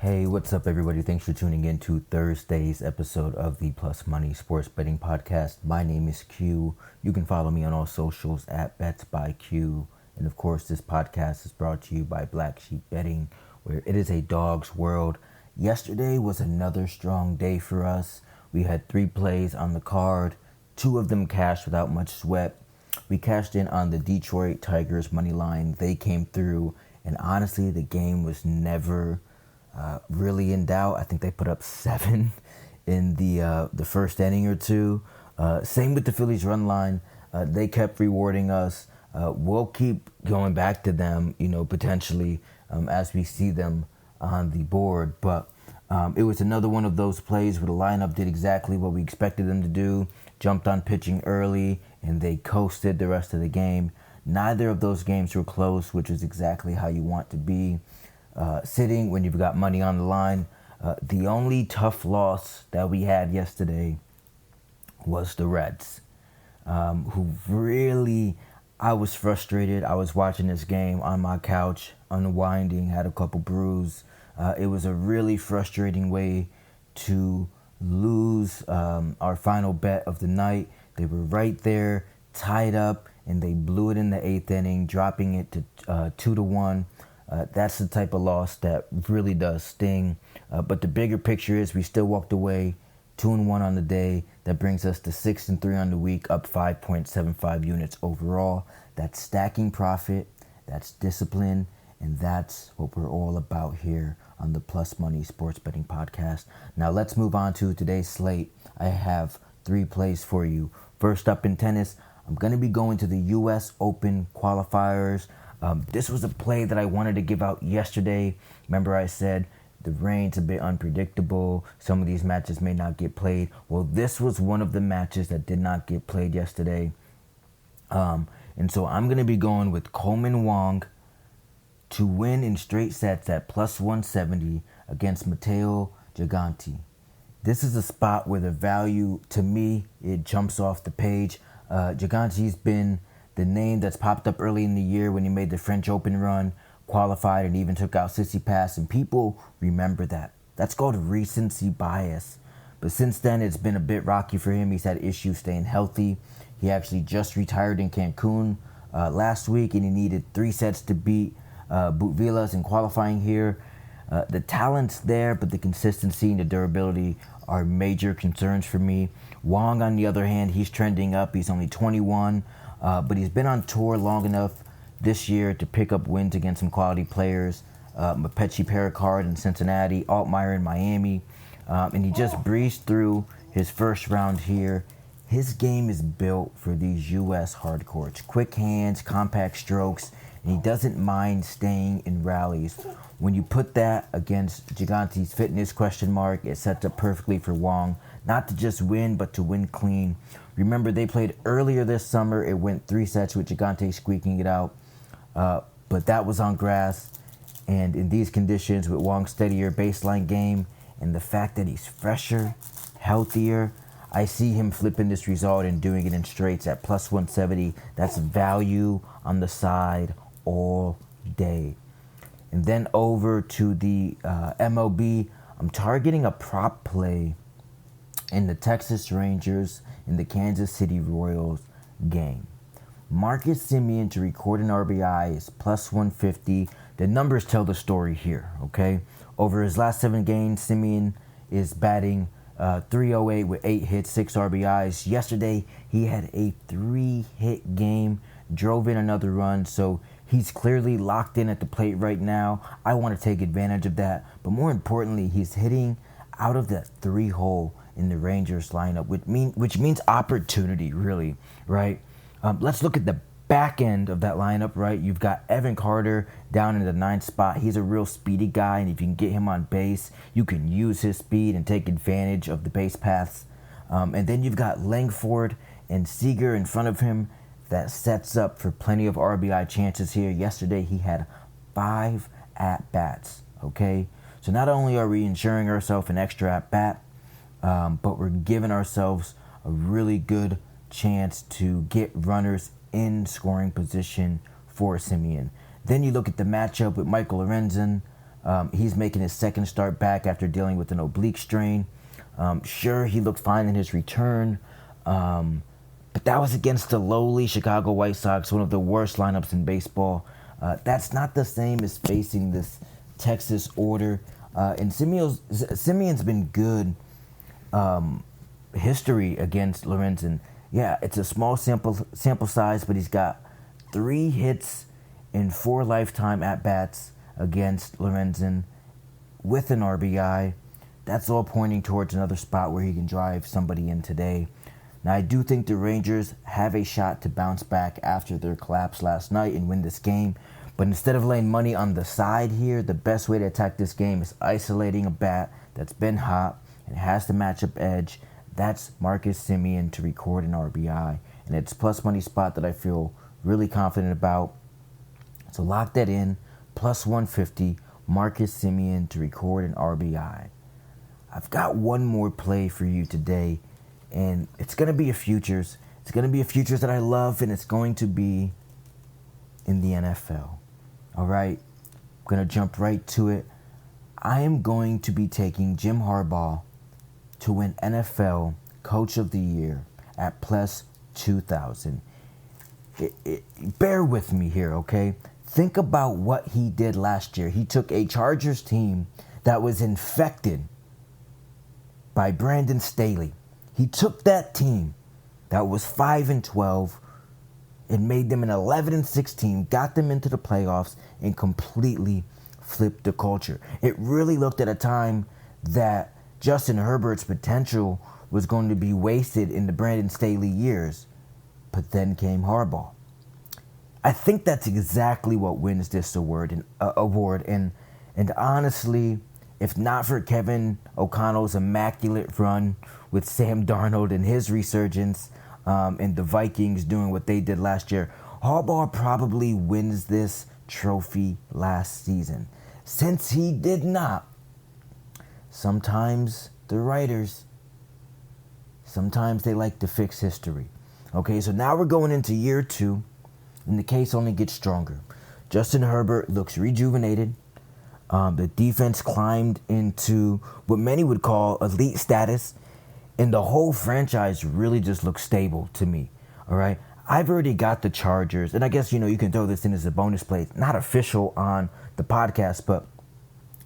Hey, what's up, everybody? Thanks for tuning in to Thursday's episode of the Plus Money Sports Betting Podcast. My name is Q. You can follow me on all socials at Bets by Q. And of course, this podcast is brought to you by Black Sheep Betting, where it is a dog's world. Yesterday was another strong day for us. We had 3 plays on the card. 2 of them cashed without much sweat. We cashed in on the Detroit Tigers money line. They came through, and honestly, the game was never really in doubt. I think they put up 7 in the first inning or two. Same with the Phillies run line. They kept rewarding us. We'll keep going back to them, potentially as we see them on the board. But it was another one of those plays where the lineup did exactly what we expected them to do. Jumped on pitching early, and they coasted the rest of the game. Neither of those games were close, which is exactly how you want to be. Sitting when you've got money on the line. The only tough loss that we had yesterday was the Reds, who really, I was frustrated. I was watching this game on my couch, unwinding, had a couple brews. It was a really frustrating way to lose our final bet of the night. They were right there, tied up, and they blew it in the 8th inning, dropping it to 2-1. That's the type of loss that really does sting. But the bigger picture is we still walked away 2-1 on the day. That brings us to 6-3 on the week, up 5.75 units overall. That's stacking profit, that's discipline, and that's what we're all about here on the Plus Money Sports Betting Podcast. Now let's move on to today's slate. I have 3 plays for you. First up in tennis, I'm going to be going to the U.S. Open qualifiers. This was a play that I wanted to give out yesterday. Remember I said the rain's a bit unpredictable. Some of these matches may not get played. Well, this was one of the matches that did not get played yesterday. And so I'm going to be going with Coleman Wong to win in straight sets at plus 170 against Matteo Gigante. This is a spot where the value, to me, it jumps off the page. Gigante's been the name that's popped up early in the year when he made the French Open run, qualified, and even took out Tsitsipas, and people remember that. That's called recency bias. But since then, it's been a bit rocky for him. He's had issues staying healthy. He actually just retired in Cancun last week, and he needed 3 sets to beat Boutvillas in qualifying here. The talent's there, but the consistency and the durability are major concerns for me. Wong, on the other hand, he's trending up. He's only 21. But he's been on tour long enough this year to pick up wins against some quality players. Mapechi Pericard in Cincinnati, Altmaier in Miami. And he just breezed through his first round here. His game is built for these U.S. hard courts. Quick hands, compact strokes, and he doesn't mind staying in rallies. When you put that against Gigante's fitness question mark, it sets up perfectly for Wong. Not to just win, but to win clean. Remember, they played earlier this summer. It went 3 sets with Gigante squeaking it out. But that was on grass. And in these conditions, with Wong's steadier baseline game and the fact that he's fresher, healthier, I see him flipping this result and doing it in straights at plus 170. That's value on the side all day. And then over to the MLB, I'm targeting a prop play in the Texas Rangers and the Kansas City Royals game. Marcus Semien to record an RBI is plus 150. The numbers tell the story here, okay? Over his last 7 games, Semien is batting .308 with 8 hits, 6 RBIs. Yesterday, he had a 3-hit game, drove in another run, so he's clearly locked in at the plate right now. I want to take advantage of that, but more importantly, he's hitting out of that 3 hole in the Rangers lineup, which means opportunity, really, right? Let's look at the back end of that lineup, right? You've got Evan Carter down in the 9th spot. He's a real speedy guy, and if you can get him on base, you can use his speed and take advantage of the base paths. And then you've got Langford and Seager in front of him. That sets up for plenty of RBI chances here. Yesterday, he had 5 at-bats, okay? So not only are we ensuring ourselves an extra at-bat, but we're giving ourselves a really good chance to get runners in scoring position for Semien. Then you look at the matchup with Michael Lorenzen. He's making his second start back after dealing with an oblique strain. Sure, he looked fine in his return, but that was against the lowly Chicago White Sox, one of the worst lineups in baseball. That's not the same as facing this Texas order. And Simeon's been good history against Lorenzen. Yeah, it's a small sample size, but he's got 3 hits in 4 lifetime at-bats against Lorenzen with an RBI. That's all pointing towards another spot where he can drive somebody in today. Now, I do think the Rangers have a shot to bounce back after their collapse last night and win this game. But instead of laying money on the side here, the best way to attack this game is isolating a bat that's been hot and has the matchup edge. That's Marcus Semien to record an RBI. And it's plus money spot that I feel really confident about. So lock that in. Plus 150, Marcus Semien to record an RBI. I've got one more play for you today, and it's going to be a futures. It's going to be a futures that I love, and it's going to be in the NFL. All right, I'm going to jump right to it. I am going to be taking Jim Harbaugh to win NFL Coach of the Year at plus 2,000. Bear with me here, okay? Think about what he did last year. He took a Chargers team that was infected by Brandon Staley. He took that team that was 5-12 and made them an 11-6 team, got them into the playoffs, and completely flipped the culture. It really looked at a time that Justin Herbert's potential was going to be wasted in the Brandon Staley years. But then came Harbaugh. I think that's exactly what wins this award. And honestly, if not for Kevin O'Connell's immaculate run with Sam Darnold and his resurgence, and the Vikings doing what they did last year, Harbaugh probably wins this trophy last season. Since he did not, sometimes the writers, sometimes they like to fix history. Okay, so now we're going into year 2, and the case only gets stronger. Justin Herbert looks rejuvenated. The defense climbed into what many would call elite status, and the whole franchise really just looks stable to me. All right, I've already got the Chargers, and I guess you can throw this in as a bonus play. It's not official on the podcast, but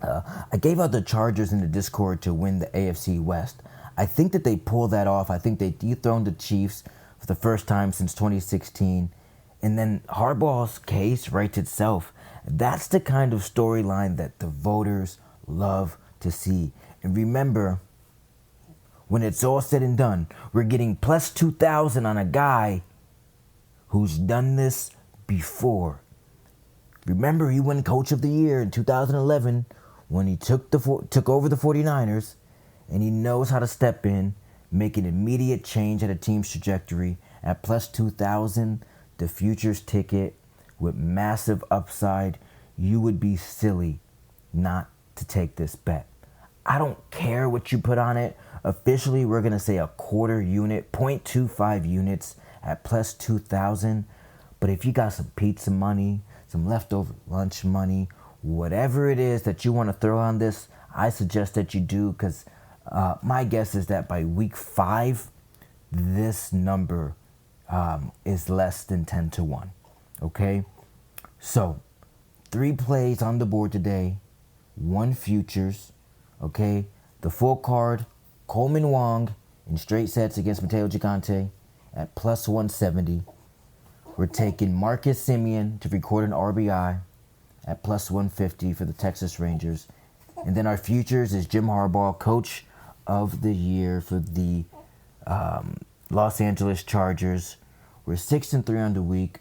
I gave out the Chargers in the Discord to win the AFC West. I think that they pulled that off. I think they dethroned the Chiefs for the first time since 2016. And then Harbaugh's case writes itself. That's the kind of storyline that the voters love to see. And remember, when it's all said and done, we're getting plus 2,000 on a guy who's done this before. Remember, he won Coach of the Year in 2011 when he took over the 49ers, and he knows how to step in, make an immediate change at a team's trajectory at plus 2,000. The futures ticket with massive upside. You would be silly not to take this bet. I don't care what you put on it. Officially, we're going to say a quarter unit, 0.25 units at plus 2,000. But if you got some pizza money, some leftover lunch money, whatever it is that you want to throw on this, I suggest that you do, because my guess is that by week 5, this number is less than 10-1. Okay? So, 3 plays on the board today, 1 futures. Okay? The full card, Coleman Wong in straight sets against Mateo Gigante at plus 170. We're taking Marcus Semien to record an RBI at plus 150 for the Texas Rangers. And then our futures is Jim Harbaugh, Coach of the Year for the Los Angeles Chargers. We're 6-3 on the week,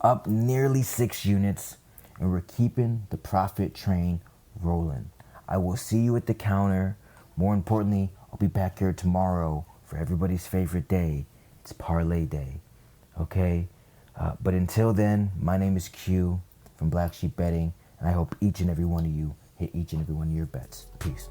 up nearly 6 units, and we're keeping the profit train rolling. I will see you at the counter. More importantly, I'll be back here tomorrow for everybody's favorite day. It's Parlay Day. Okay? But until then, my name is Q from Black Sheep Betting, and I hope each and every one of you hit each and every one of your bets. Peace.